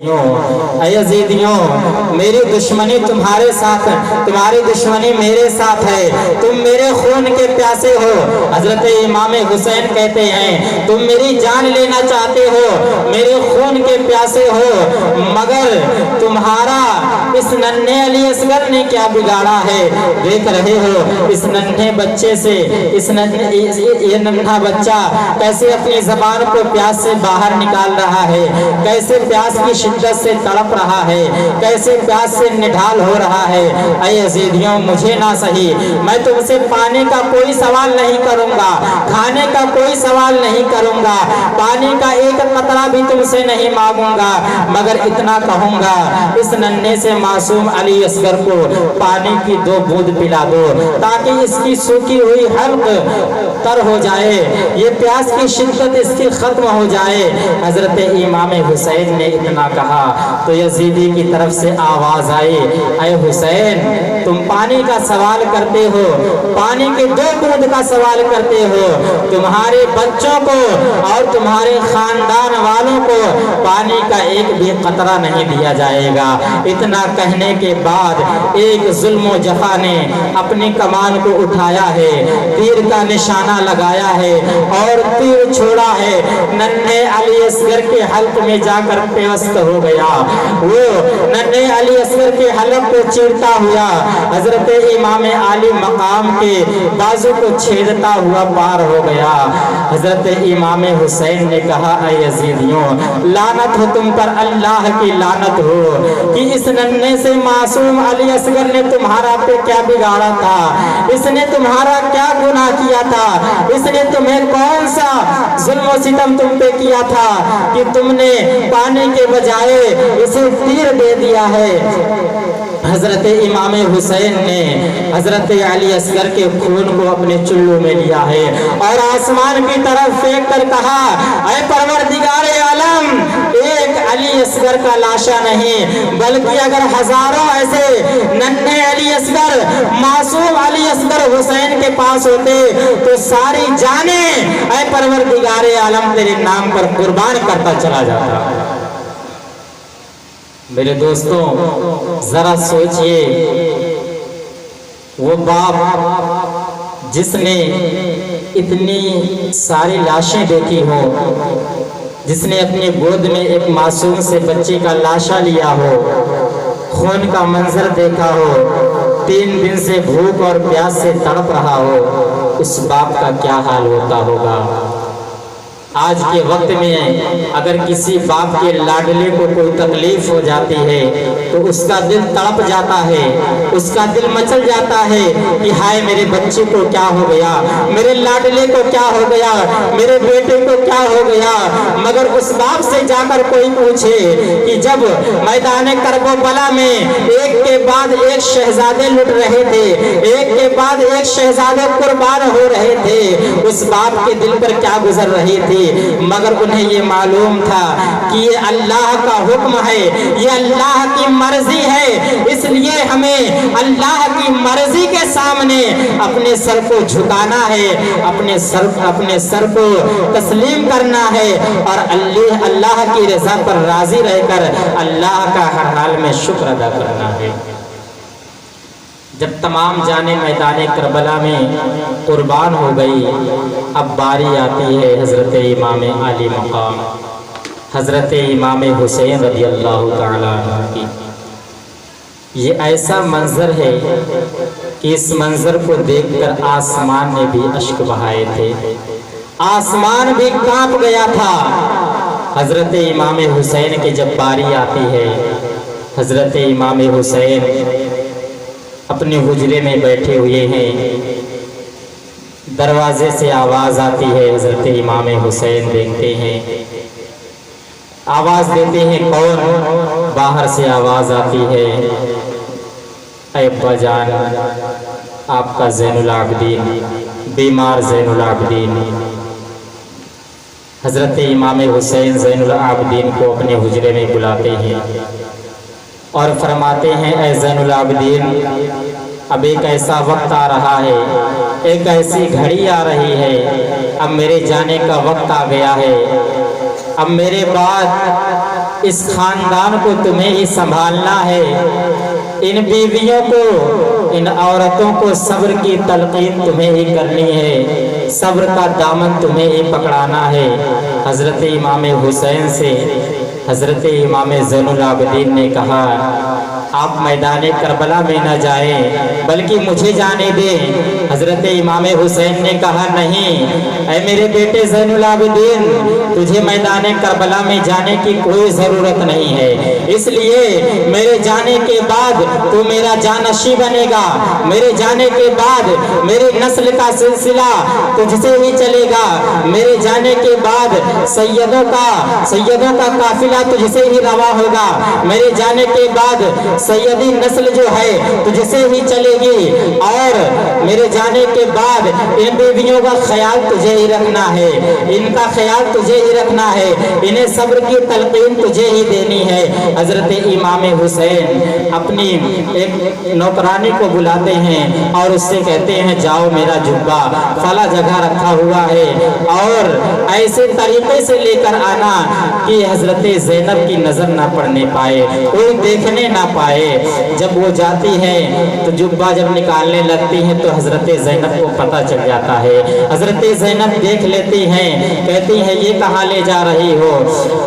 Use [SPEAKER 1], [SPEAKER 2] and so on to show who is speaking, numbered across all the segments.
[SPEAKER 1] اے یزیدیوں، میری دشمنی تمہارے ساتھ، تمہاری دشمنی میرے ساتھ ہے، تم میرے خون کے پیاسے ہو۔ حضرت امام حسین کہتے ہیں تم میری جان لینا چاہتے ہو، میرے خون کے پیاسے ہو، مگر تمہارا اس ننھے علی اصغر نے کیا بگاڑا ہے؟ دیکھ رہے ہو اس ننھے بچے سے، یہ ننھا بچہ کیسے اپنی زبان کو پیاس سے باہر نکال رہا ہے، کیسے پیاس کی شدت سے تڑپ رہا ہے، کیسے پیاس سے نڈھال ہو رہا ہے۔ اے یزیدیوں، مجھے نہ سہی، میں تم سے پانی کا کوئی سوال نہیں کروں گا، کھانے کا کوئی سوال نہیں کروں گا، پانی کا ایک قطرہ بھی تم سے نہیں مانگوں گا، مگر اتنا کہوں گا اس ننھے سے معصوم علی اصغر کو پانی کی 2 بوند پلا دو تاکہ اس کی سوکھی ہوئی حلق تر ہو جائے، یہ پیاس کی شدت اس کی ختم ہو جائے۔ حضرت امام حسین نے اتنا کہا تو یزیدی کی طرف سے آواز آئی، اے حسین، تم پانی کا سوال کرتے ہو، پانی کے 2 بوند کا سوال کرتے ہو، تمہارے بچوں کو اور تمہارے خاندان والوں کو پانی کا ایک بھی قطرہ نہیں دیا جائے گا۔ اتنا کہنے کے بعد ایک ظلم و جفا نے اپنی کمان کو اٹھایا ہے، تیر کا نشانہ لگایا ہے اور تیر چھوڑا ہے، ننھے علی اصغر کے حلق میں جا کر پیوست ہو گیا۔ وہ ننھے علی اصغر کے حلق کو چیرتا ہوا حضرت امام عالی مقام کے بازو کو چھیدتا ہوا پار ہو گیا۔ حضرت امام حسین نے کہا، اے یزیدیوں، لعنت ہو تم پر، اللہ کی لعنت ہو کہ اس ننھے سے معصوم علی اصغر نے تمہارا پہ کیا بگاڑا تھا، اس نے تمہارا کیا گناہ کیا تھا، اس نے تمہیں کون سا ظلم و ستم تم پہ کیا تھا کہ تم نے پانی کے بجائے اسے تیر دے دیا ہے۔ حضرت امام حسین نے حضرت علی اصغر کے خون کو اپنے چلو میں لیا ہے اور آسمان کی طرف پھینک کر کہا، اے پروردگار عالم، ایک علی اصغر کا لاشا نہیں بلکہ اگر ہزاروں ایسے ننھے علی اصغر، معصوم علی اصغر حسین کے پاس ہوتے تو ساری جانیں اے پروردگار عالم تیرے نام پر قربان کرتا چلا جاتا۔ میرے دوستوں، ذرا سوچئے، وہ باپ جس نے اتنی ساری لاشیں دیکھی ہو، جس نے اپنی گود میں ایک معصوم سے بچے کا لاشا لیا ہو، خون کا منظر دیکھا ہو، 3 دن سے بھوک اور پیاس سے تڑپ رہا ہو، اس باپ کا کیا حال ہوتا ہوگا؟ آج کے وقت میں اگر کسی باپ کے لاڈلے کو کوئی تکلیف ہو جاتی ہے تو اس کا دل تڑپ جاتا ہے، اس کا دل مچل جاتا ہے کہ ہائے میرے بچے کو کیا ہو گیا، میرے لاڈلے کو کیا ہو گیا، میرے بیٹے کو کیا ہو گیا۔ مگر اس باپ سے جا کر کوئی پوچھے کہ جب میدان کرب و بلا میں ایک کے بعد ایک شہزادے لٹ رہے تھے، ایک کے بعد ایک شہزادے قربان ہو رہے تھے، اس باپ کے دل پر کیا گزر رہی تھی، مگر انہیں یہ معلوم تھا کہ یہ اللہ کا حکم ہے، یہ اللہ کی مرضی ہے، اس لیے ہمیں اللہ کی مرضی کے سامنے اپنے سر کو جھکانا ہے، اپنے سر کو تسلیم کرنا ہے اور اللہ کی رضا پر راضی رہ کر اللہ کا ہر حال میں شکر ادا کرنا ہے۔ جب تمام جانیں میدان کربلا میں قربان ہو گئی، اب باری آتی ہے حضرت امام عالی مقام حضرت امام حسین رضی اللہ تعالیٰ عنہ کی۔ یہ ایسا منظر ہے کہ اس منظر کو دیکھ کر آسمان نے بھی اشک بہائے تھے، آسمان بھی کانپ گیا تھا۔ حضرت امام حسین کی جب باری آتی ہے، حضرت امام حسین اپنے حجرے میں بیٹھے ہوئے ہیں، دروازے سے آواز آتی ہے، حضرت امام حسین دیکھتے ہیں، آواز دیتے ہیں، کون؟ باہر سے آواز آتی ہے، اے ابا جان، آپ کا زین العابدین، بیمار زین العابدین۔ حضرت امام حسین زین العابدین کو اپنے حجرے میں بلاتے ہیں اور فرماتے ہیں، اے زین العابدین، اب ایک ایسا وقت آ رہا ہے، ایک ایسی گھڑی آ رہی ہے، اب میرے جانے کا وقت آ گیا ہے، اب میرے بعد इस खानदान को तुम्हें ही संभालना है। इन बीवियों को, इन औरतों को सब्र की तलकीन तुम्हें ही करनी है, सब्र का दामन तुम्हें ही पकड़ाना है। हज़रत इमाम हुसैन से हज़रत इमाम ज़ैनुल आबिदीन ने कहा, आप मैदान करबला में न जाएं बल्कि मुझे जाने दें। हज़रत इमाम हुसैन ने कहा, नहीं ऐ मेरे बेटे ज़ैनुल आबिदीन, तुझे मैदान करबला में जाने की कोई ज़रूरत नहीं है, इसलिए मेरे जाने के बाद तू मेरा जानशी बनेगा, मेरे जाने के बाद मेरी नस्ल का सिलसिला तुझसे ही चलेगा, मेरे जाने के बाद सैयदों का काफिला तुझसे ही रवा होगा, मेरे जाने के बाद सैयदी नस्ल जो है तुझसे ही चलेगी, और मेरे जाने के बाद इन बीवियों का ख्याल तुझे ही रखना है, इनका ख्याल तुझे ही रखना है, इन्हें सब्र की तलकीन तुझे ही देनी है। हज़रत इमाम हुसैन अपनी एक नौकरानी को बुलाते हैं और उससे कहते हैं, जाओ मेरा जुब्बा फला जगह रखा हुआ है और ऐसे तरीके से लेकर आना कि हज़रत ज़ैनब की नज़र ना पड़ने पाए, कोई देखने ना पाए। जब वो जाती है तो जुब्बा जब निकालने लगती है तो हज़रत ज़ैनब को पता चल जाता है। हज़रत ज़ैनब देख लेती हैं, कहती है, ये कहाँ ले जा रही हो?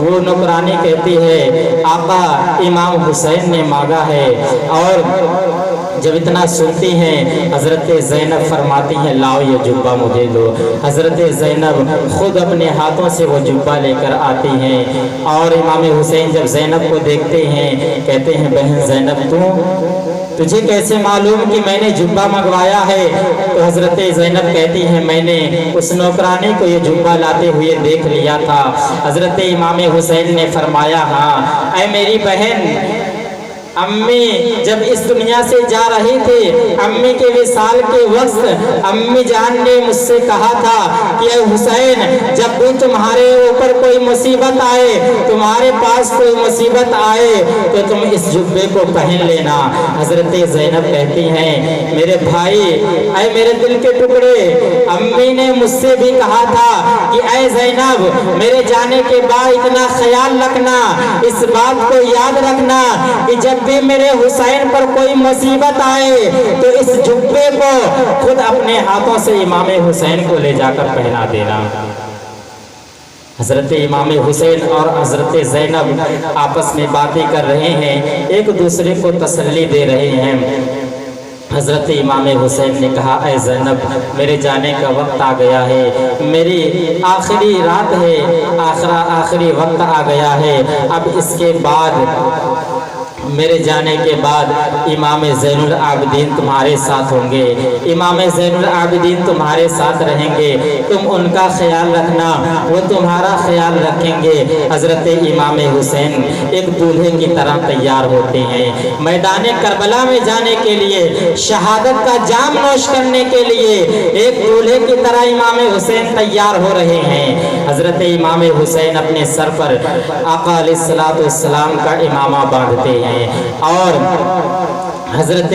[SPEAKER 1] वो नौकरानी कहती है, आका इमाम हुसैन ने मांगा है। और जब इतना सुनती हैं, हज़रत ज़ैनब फरमाती हैं, लाओ ये जुब्बा मुझे दो। हज़रत ज़ैनब खुद अपने हाथों से वो जुब्बा लेकर आती हैं और इमाम हुसैन जब ज़ैनब को देखते हैं, कहते हैं, बहन ज़ैनब तुझे कैसे मालूम कि मैंने जुब्बा मंगवाया है? तो हज़रत ज़ैनब कहती हैं, मैंने उस नौकरानी को ये जुब्बा लाते हुए देख लिया था। हज़रत इमाम हुसैन ने फरमाया, हाँ ऐ मेरी बहन, अम्मी जब इस दुनिया से जा रही थी, अम्मी के विसाल के वक्त अम्मी जान ने मुझसे कहा था कि ऐ हुसैन, जब भी तुम्हारे ऊपर कोई मुसीबत आए, तुम्हारे पास कोई मुसीबत आए तो तुम इस जुब्बे को पहन लेना। हज़रत ज़ैनब कहती हैं, मेरे भाई, ऐ मेरे दिल के टुकड़े, अम्मी ने मुझसे भी कहा था कि ऐ ज़ैनब, मेरे जाने के बाद इतना ख्याल रखना, इस बात को याद रखना कि जब भी मेरे हुसैन पर कोई मुसीबत आए तो इस जुब्बे को खुद अपने हाथों से इमाम हुसैन को ले जाकर पहना देना। हज़रत इमाम हुसैन और हज़रत ज़ैनब आपस में बातें कर रहे हैं, एक दूसरे को तसल्ली दे रहे हैं। हज़रत इमाम हुसैन ने कहा, ऐ ज़ैनब, मेरे जाने का वक्त आ गया है, मेरी आखिरी रात है, आखिरी वक्त आ गया है, अब इसके बाद मेरे जाने के बाद इमाम ज़ैनुल आबिदीन तुम्हारे साथ होंगे, इमाम ज़ैनुल आबिदीन तुम्हारे साथ रहेंगे, तुम उनका ख्याल रखना, वो तुम्हारा ख्याल रखेंगे। हज़रत इमाम हुसैन एक दूल्हे की तरह तैयार होते हैं, मैदान करबला में जाने के लिए, शहादत का जाम नोश करने के लिए एक दूल्हे की तरह इमाम हुसैन तैयार हो रहे हैं। हज़रत इमाम हुसैन अपने सर पर आका अलैहिस्सलाम का इमामा बांधते हैं और हज़रत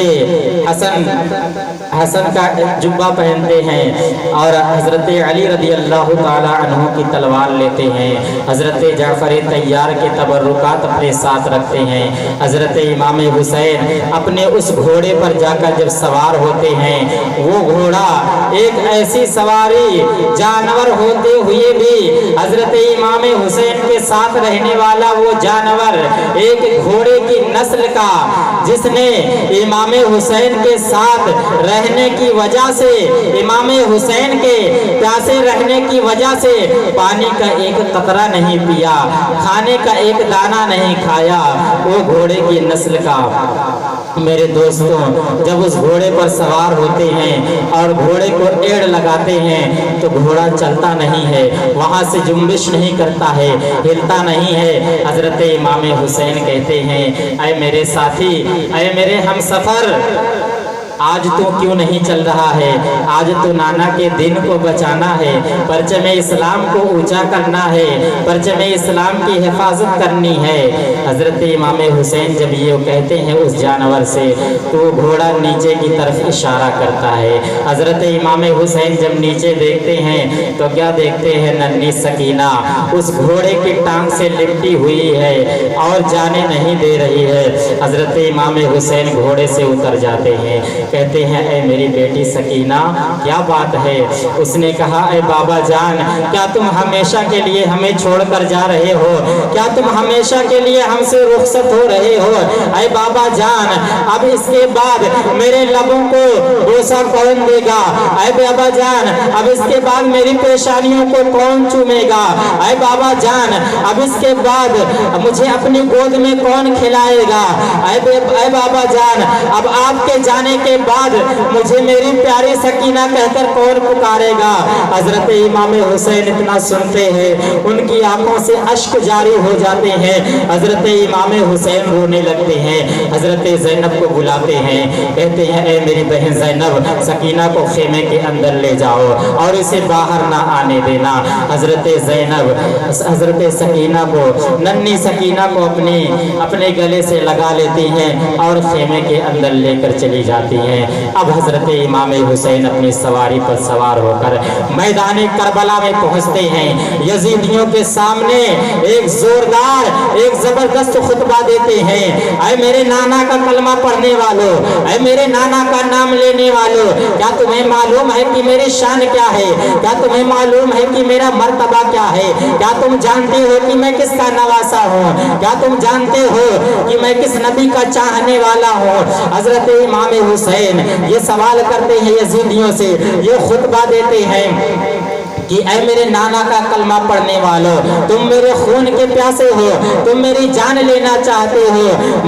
[SPEAKER 1] हसन का जुब्बा पहनते हैं और हज़रत अली रदी अल्लाह ताला अन्हु की तलवार लेते हैं। हज़रत जाफ़र तैयार के तबर्रुकात अपने साथ रखते हैं। हज़रत इमाम हुसैन अपने उस घोड़े पर जाकर जब सवार होते हैं, वो घोड़ा एक ऐसी सवारी जानवर होते हुए भी हज़रत इमाम हुसैन के साथ रहने वाला वो जानवर एक घोड़े की नस्ल का, जिसने इमाम हुसैन के साथ रहने की वजह से, इमाम हुसैन के प्यासे रहने की वजह से पानी का एक कतरा नहीं पिया, खाने का एक दाना नहीं खाया, वो घोड़े की नस्ल का। मेरे दोस्तों, जब उस घोड़े पर सवार होते हैं और घोड़े को एड़ लगाते हैं तो घोड़ा चलता नहीं है, वहाँ से जुम्बिश नहीं करता है, हिलता नहीं है। हज़रत इमाम हुसैन कहते हैं, ऐ मेरे साथी, ऐ मेरे हमसफ़र, आज तू क्यों नहीं चल रहा है? आज तो नाना के दिन को बचाना है, परचम इस्लाम को ऊंचा करना है, परचम इस्लाम की हिफाजत करनी है। हजरत इमाम हुसैन जब ये कहते हैं उस जानवर से, तो घोड़ा नीचे की तरफ इशारा करता है। हजरत इमाम हुसैन जब नीचे देखते हैं तो क्या देखते हैं? नन्ही सकीना उस घोड़े की टांग से लिपटी हुई है और जाने नहीं दे रही है। हजरत इमाम हुसैन घोड़े से उतर जाते हैं, कहते हैं ऐ मेरी बेटी सकीना क्या बात है? उसने कहा ऐ बाबा जान, क्या तुम हमेशा के लिए हमें छोड़कर जा रहे हो? क्या तुम हमेशा के लिए हमसे रुखसत हो रहे हो? ऐ बाबा जान, अब इसके बाद मेरे लबों को बोसा कौन देगा? ऐ बाबा जान, अब इसके बाद मेरी पेशानियों को कौन चूमेगा? ऐ बाबा जान, अब इसके बाद मुझे अपनी गोद में कौन खिलाएगा? ऐ बाबा जान, अब आपके जाने के बाद मुझे मेरी प्यारी सकीना कहकर कौन पुकारेगा? हजरत इमाम हुसैन इतना सुनते हैं उनकी आंखों से अश्क जारी हो जाते हैं। हजरत इमाम हुसैन रोने लगते हैं, हजरत ज़ैनब को बुलाते हैं, कहते हैं ऐ मेरी बहन ज़ैनब, सकीना को खेमे के अंदर ले जाओ और इसे बाहर ना आने देना। हजरत ज़ैनब हजरत सकीना को, नन्ही सकीना को अपने गले से लगा लेती हैं और खेमे के अंदर लेकर चली जाती हैं। अब हजरत इमाम हुसैन अपनी सवारी पर सवार होकर मैदान करबला में पहुंचते हैं। यजीदियों के सामने एक जोरदार, एक जबरदस्त खुतबा देते हैं। ऐ मेरे नाना का कलमा पढ़ने वालों, ऐ मेरे नाना का नाम लेने वालों, क्या तुम्हें मालूम है कि मेरी शान क्या है? क्या तुम्हें मालूम है कि मेरा मर्तबा क्या है? क्या तुम जानते हो कि मैं किसका नवासा हूँ? क्या तुम जानते हो कि मैं किस नबी का चाहने वाला हूँ? हजरत इमाम हुसैन ये सवाल करते हैं यजीदियों से, ये खुतबा देते हैं कि ऐ मेरे नाना का कलमा पढ़ने वालों, तुम मेरे खून के प्यासे हो, तुम मेरी जान लेना चाहते हो,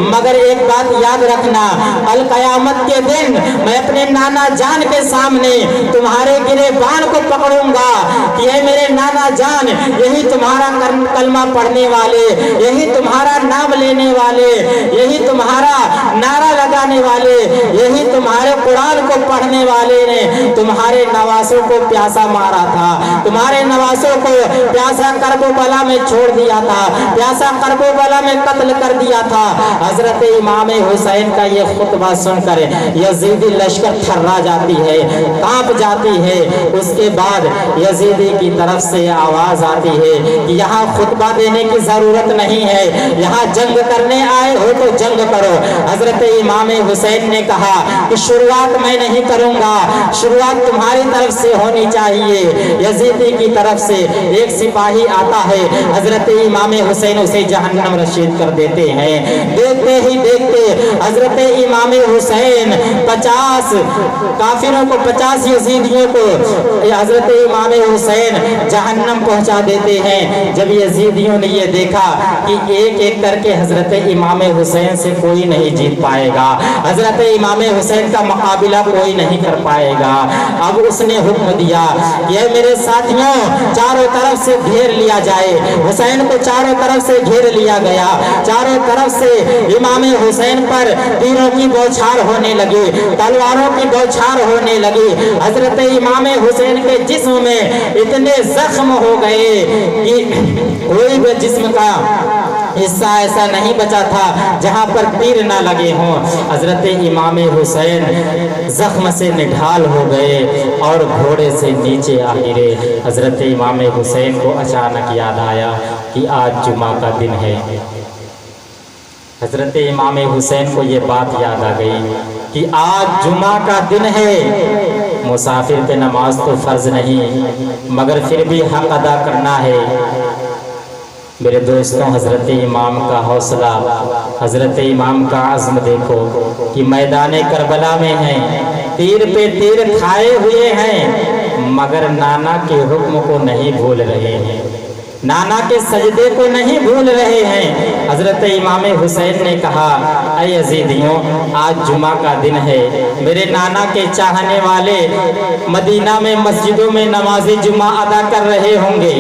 [SPEAKER 1] मगर एक बात याद रखना, कल कयामत के दिन मैं अपने नाना जान के सामने तुम्हारे गिरेबान को पकड़ूंगा कि ऐ मेरे नाना जान, यही तुम्हारा कलमा पढ़ने वाले, यही तुम्हारा नाम लेने वाले, यही तुम्हारा नारा लगाने वाले, यही तुम्हारे कुरान को पढ़ने वाले ने तुम्हारे नवासों को प्यासा मारा था, तुम्हारे नवासों को प्यासा करबला में छोड़ दिया था, प्यासा करबला में कत्ल कर दिया था। हजरत इमाम हुसैन का ये खुतबा सुनकर यजीदी लश्कर थर्रा जाती है, कांप जाती है। उसके बाद यजीदी की तरफ से आवाज आती है कि यहाँ खुतबा देने की जरूरत नहीं है, यहाँ जंग करने आए हो तो जंग करो। हजरत इमाम हुसैन ने कहा कि शुरुआत मैं नहीं करूंगा, शुरुआत तुम्हारी तरफ से होनी चाहिए। यजीदी की तरफ से एक सिपाही आता है, हजरत इमाम हुसैन उसे जहन्नम रशीद कर देते हैं। देखते ही देखते हजरत इमाम हुसैन 50 काफिरों को, 50 यजीदियों को हजरत इमाम हुसैन जहन्नम पहुंचा देते हैं। जब यजीदियों ने ये देखा कि एक एक करके हजरत इमाम हुसैन से कोई नहीं जीत पाएगा, हजरत इमाम हुसैन का मुकाबला कोई नहीं कर पाएगा, अब उसने हुक्म दिया कि मेरे साथियों चारों तरफ से घेर लिया जाए। हुसैन को चारों तरफ से घेर लिया गया, चारों तरफ से इमाम हुसैन पर तीरों की बौछार होने लगी, तलवारों की बौछार होने लगी। हजरत इमाम हुसैन के जिस्म में इतने जख्म हो गए कि कोई भी जिस्म का हिस्सा ऐसा नहीं बचा था जहां पर तीर ना लगे हों। हजरत इमाम हुसैन जख्म से निढाल हो गए और घोड़े से नीचे आ गिरे। हजरत इमाम हुसैन को अचानक याद आया कि आज जुमा का दिन है। हजरत इमाम हुसैन को ये बात याद आ गई कि आज जुमा का दिन है, मुसाफिर पे नमाज तो फर्ज नहीं मगर फिर भी हक अदा करना है। मेरे दोस्तों, हजरत इमाम का हौसला, हजरत इमाम का अज़्म देखो कि मैदान करबला में हैं, तीर पे तीर खाए हुए हैं मगर नाना के हुक्म को नहीं भूल रहे हैं, नाना के सजदे को नहीं भूल रहे हैं। हजरत इमाम हुसैन ने कहा, ऐ यजीदियों, आज जुमा का दिन है, मेरे नाना के चाहने वाले मदीना में मस्जिदों में नमाज जुमा अदा कर रहे होंगे,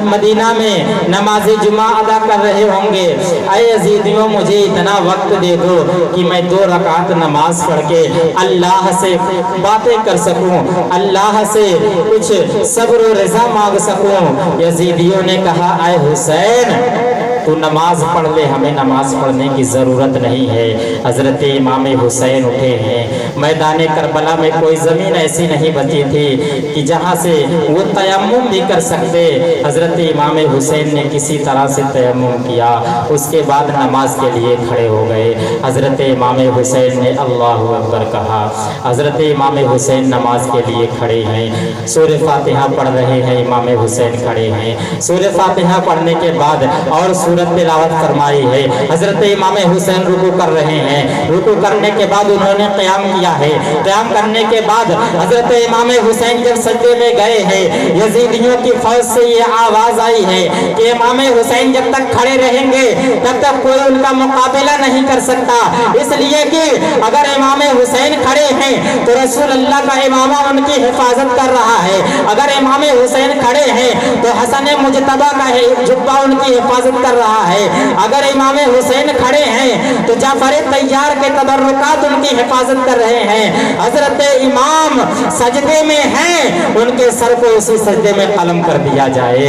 [SPEAKER 1] मदीना में नमाज जुमा अदा कर रहे होंगे। ऐ यजीदियों, मुझे इतना वक्त दे दो कि मैं 2 रकात नमाज पढ़ के अल्लाह से बातें कर सकूं, अल्लाह से कुछ सब्र और रज़ा मांग सकूं। यजीदियों ने कहा, ऐ हुसैन, तू नमाज पढ़ ले, हमें नमाज पढ़ने की ज़रूरत नहीं है। हज़रत इमाम हुसैन उठे हैं। मैदान करबला में कोई ज़मीन ऐसी नहीं बची थी कि जहाँ से वो तयम्मुम भी कर सकते। हज़रत इमाम हुसैन ने किसी तरह से तयम्मुम किया, उसके बाद नमाज के लिए खड़े हो गए। हज़रत इमाम हुसैन ने अल्लाहु अकबर कहा। हज़रत इमाम हुसैन नमाज के लिए खड़े हैं, सूरह फातिहा पढ़ रहे हैं। इमाम हुसैन खड़े हैं, सूरह फातिहा पढ़ने के बाद और सूरत तिलावत फरमाई है। हजरत इमाम हुसैन रुकू कर रहे हैं, रुकू करने के बाद उन्होंने क़याम किया है। क़याम करने के बाद हजरत इमाम हुसैन जब सजदे में गए हैं, यजीदियों की फौज से ये आवाज आई है कि इमाम हुसैन जब तक खड़े रहेंगे तब तक कोई उनका मुकाबला नहीं कर सकता, इसलिए कि अगर इमाम हुसैन खड़े हैं तो रसूल अल्लाह का इमामा उनकी हिफाजत कर रहा है, अगर इमाम हुसैन खड़े हैं तो हसन मुजतबा का जुब्बा उनकी हिफाजत कर रहा है, अगर इमाम हुसैन खड़े हैं तो जाफर तैयार के तबर्रुकात उनकी हिफाजत कर रहे हैं। हजरत इमाम सजदे में हैं, उनके सर को उसी सजदे में कलम कर दिया जाए।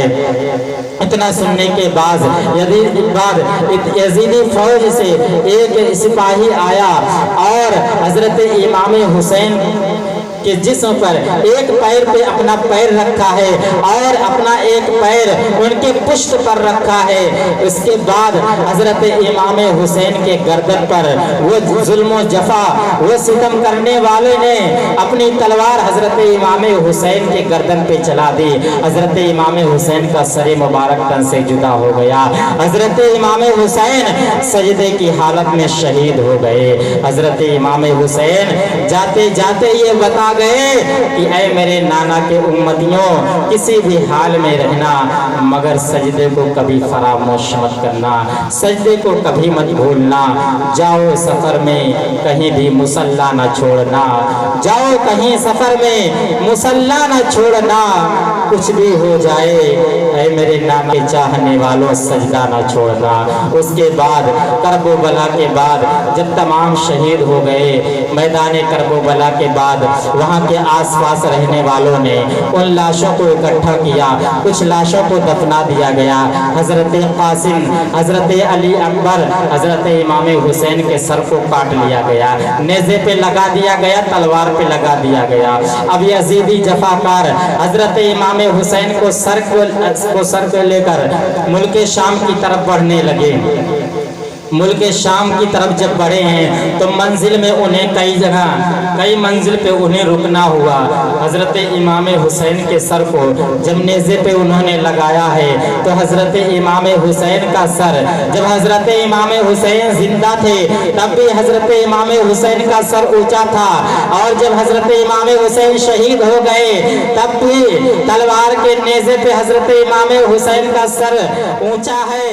[SPEAKER 1] इतना सुनने के बाद यजीदी फौज से एक सिपाही आया और हजरत इमाम हुसैन के जिस्म पर एक पैर पे अपना पैर रखा है और अपना एक पैर उनके पुष्ट पर रखा है। उसके बाद हजरत इमाम हुसैन के गर्दन पर वो जुल्म जफा, वो सितम करने वाले ने अपनी तलवार हजरत इमाम हुसैन के गर्दन पे चला दी। हजरत इमाम हुसैन का सर मुबारक तन से जुदा हो गया। हजरत इमाम हुसैन सजदे की हालत में शहीद हो गए। हजरत इमाम हुसैन जाते जाते ये बता गए कि ऐ मेरे नाना के उम्मतियों, किसी भी हाल में रहना मगर सजदे को कभी फरामोश मत करना, सजदे को कभी मत भूलना। जाओ सफर में कहीं भी मुसल्ला न छोड़ना, जाओ कहीं सफर में मुसल्ला न छोड़ना, कुछ भी हो जाए ऐ मेरे नाना के चाहने वालों सजदा न छोड़ना। उसके बाद करबला के बाद जब तमाम शहीद हो गए, मैदान करबला के बाद वहाँ के आसपास रहने वालों ने उन लाशों को इकट्ठा किया, कुछ लाशों को दफना दिया गया। हजरत कासिम, हजरत अली अकबर, हजरत इमाम हुसैन के सर को काट लिया गया, नेज़े पे लगा दिया गया, तलवार पे लगा दिया गया। अब यजीदी जफाकार हजरत इमाम हुसैन को सर को लेकर मुल्क शाम की तरफ बढ़ने लगे। मुल्क शाम की तरफ जब बढ़े हैं तो मंजिल में उन्हें कई मंजिल पे उन्हें रुकना हुआ। हजरत इमाम हुसैन के सर को जब नेज़े पे उन्होंने लगाया है तो हजरत इमाम हुसैन का सर, जब हजरत इमाम हुसैन जिंदा थे तब भी हजरत इमाम हुसैन का सर ऊंचा था, और जब हजरत इमाम हुसैन शहीद हो गए तब भी तलवार के नेज़े पे हजरत इमाम हुसैन का सर ऊंचा है।